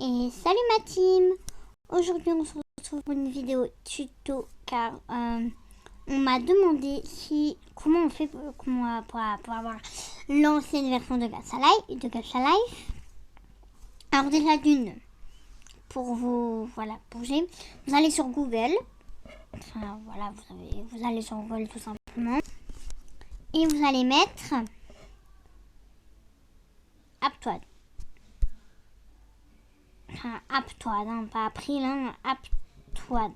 Et salut ma team. Aujourd'hui on se retrouve pour une vidéo tuto car on m'a demandé comment on fait pour avoir l'ancienne version de Gacha Life. Alors déjà d'une, pour vous bouger, vous allez sur Google. Enfin voilà, vous allez sur Google tout simplement. Et vous allez mettre Aptoide. Enfin, Aptoide, hein, pas April, hein, Aptoide.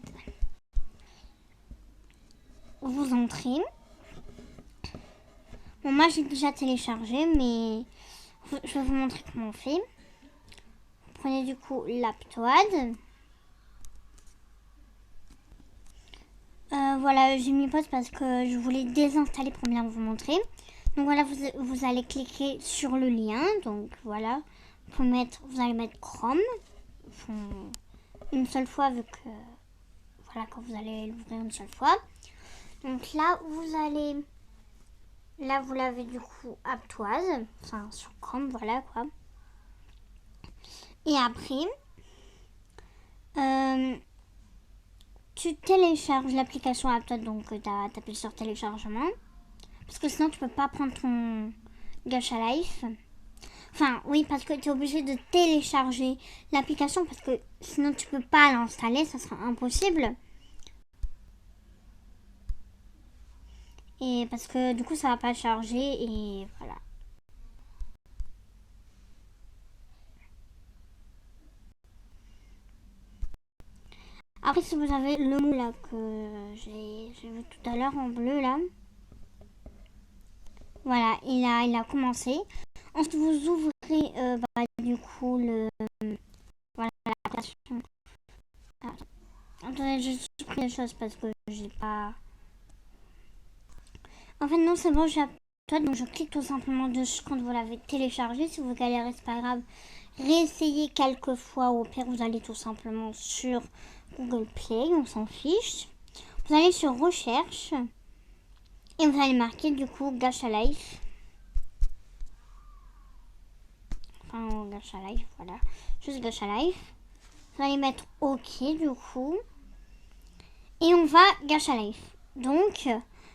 Vous entrez. Bon, moi j'ai déjà téléchargé, mais je vais vous montrer comment on fait. Vous prenez du coup l'Aptoide. Voilà, j'ai mis pause parce que je voulais désinstaller pour bien vous montrer. Donc voilà, vous allez cliquer sur le lien. Donc voilà, vous allez mettre Chrome. Une seule fois vu que voilà, quand vous allez l'ouvrir une seule fois. Donc là, vous l'avez du coup Aptoise, enfin sur Chrome, voilà quoi. Et après, tu télécharges l'application Aptoide, donc tu appuies sur téléchargement. Parce que sinon tu peux pas prendre ton Gacha Life. Enfin oui, parce que tu es obligé de télécharger l'application parce que sinon tu peux pas l'installer, ça sera impossible. Et parce que du coup ça va pas charger et voilà. Après si vous avez le mot là que j'ai vu tout à l'heure en bleu là. Voilà, il a commencé. Ensuite vous ouvrez du coup voilà l'application. Attendez, je supprime les choses parce que j'ai pas... En fait, non, c'est bon, j'ai Aptoide, donc je clique tout simplement dessus quand vous l'avez téléchargé. Si vous galérez, c'est pas grave. Réessayez quelques fois, ou au pire, vous allez tout simplement sur Google Play, on s'en fiche. Vous allez sur Recherche et vous allez marquer du coup Gacha Life. Enfin, Gacha Life, voilà. Juste Gacha Life. Vous allez mettre OK du coup. Et on va Gacha Life. Donc...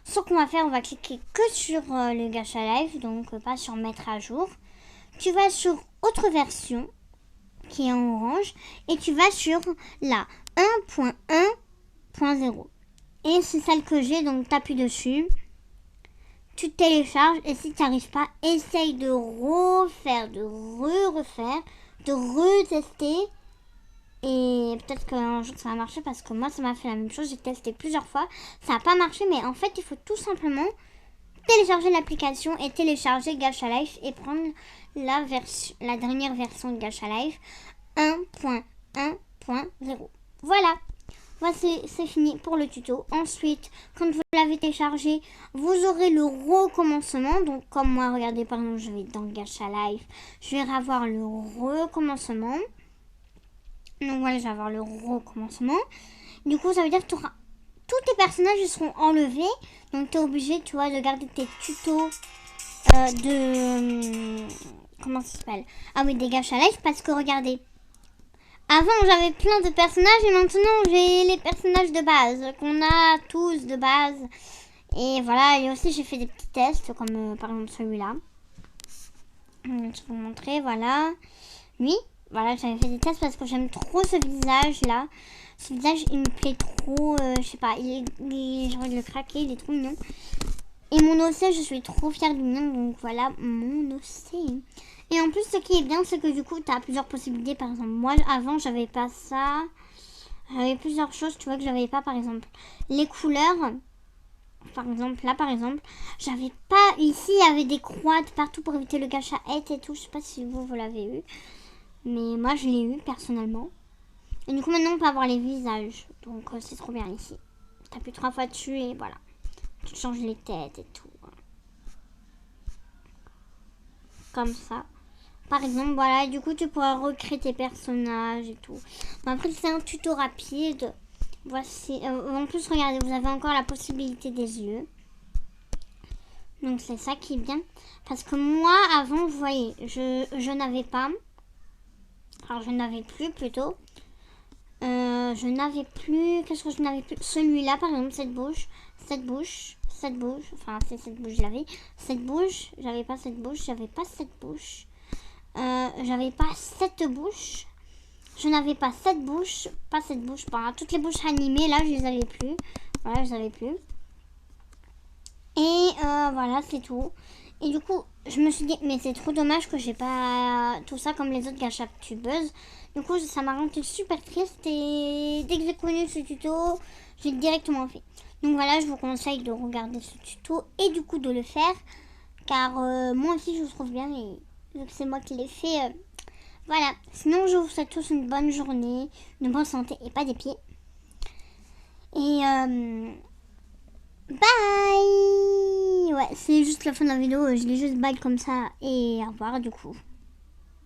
ce qu'on va faire, on va cliquer que sur le Gacha Life, donc pas sur mettre à jour. Tu vas sur autre version, qui est en orange, et tu vas sur la 1.1.0. Et c'est celle que j'ai, donc t'appuies dessus. Tu télécharges, et si tu n'arrives pas, essaye de refaire, de refaire, de retester. Et peut-être qu'un jour ça va marcher parce que moi ça m'a fait la même chose. J'ai testé plusieurs fois. Ça n'a pas marché mais en fait il faut tout simplement télécharger l'application et télécharger Gacha Life et prendre la dernière version de Gacha Life 1.1.0. Voilà. Voici, c'est fini pour le tuto. Ensuite, quand vous l'avez téléchargé, vous aurez le recommencement. Donc comme moi, regardez par exemple, je vais dans Gacha Life. Je vais avoir le recommencement. Donc voilà, je vais avoir le recommencement. Du coup, ça veut dire que tous tes personnages seront enlevés. Donc tu es obligé, tu vois, de garder tes tutos comment ça s'appelle? Ah oui, des Gacha Life. Parce que regardez, avant j'avais plein de personnages et maintenant j'ai les personnages de base. Qu'on a tous de base. Et voilà, et aussi j'ai fait des petits tests comme par exemple celui-là. Je vais vous montrer, voilà. Lui. Voilà, j'avais fait des tests parce que j'aime trop ce visage-là. Ce visage, il me plaît trop. Je sais pas, j'ai envie de le craquer, il est trop mignon. Et mon OC, je suis trop fière du mien. Donc voilà, mon OC. Et en plus, ce qui est bien, c'est que du coup, tu as plusieurs possibilités. Par exemple, moi, avant, j'avais pas ça. J'avais plusieurs choses, tu vois, que j'avais pas. Par exemple, les couleurs. Par exemple, là, par exemple, j'avais pas... Ici, il y avait des croix de partout pour éviter le gâchette et tout. Je sais pas si vous l'avez eu. Mais moi, je l'ai eu personnellement. Et du coup, maintenant, on peut avoir les visages. Donc, c'est trop bien ici. Tu appuies 3 fois dessus et voilà. Tu changes les têtes et tout. Comme ça. Par exemple, voilà. Et du coup, tu pourras recréer tes personnages et tout. Bon, après, c'est un tuto rapide. Voici. En plus, regardez, vous avez encore la possibilité des yeux. Donc, c'est ça qui est bien. Parce que moi, avant, vous voyez, je n'avais pas. Enfin, je n'avais plus plutôt. Je n'avais plus... Qu'est-ce que je n'avais plus? Celui-là, par exemple, cette bouche. Enfin, c'est cette bouche, je l'avais. Cette bouche, j'avais pas cette bouche. J'avais pas cette bouche. J'avais pas cette bouche. Je n'avais pas cette bouche. Pas cette bouche. Enfin, toutes les bouches animées, là, je les avais plus. Voilà, je les avais plus. Et voilà, c'est tout. Et du coup, je me suis dit, mais c'est trop dommage que j'ai pas tout ça comme les autres gâchaptubeuses. Du coup, ça m'a rendu super triste et dès que j'ai connu ce tuto, j'ai directement fait. Donc voilà, je vous conseille de regarder ce tuto et du coup de le faire. Car moi aussi, je trouve bien, mais vu que c'est moi qui l'ai fait, voilà. Sinon, je vous souhaite tous une bonne journée, une bonne santé et pas des pieds. Et bye. Ouais, c'est juste la fin de la vidéo. Je l'ai juste bye comme ça. Et au revoir du coup.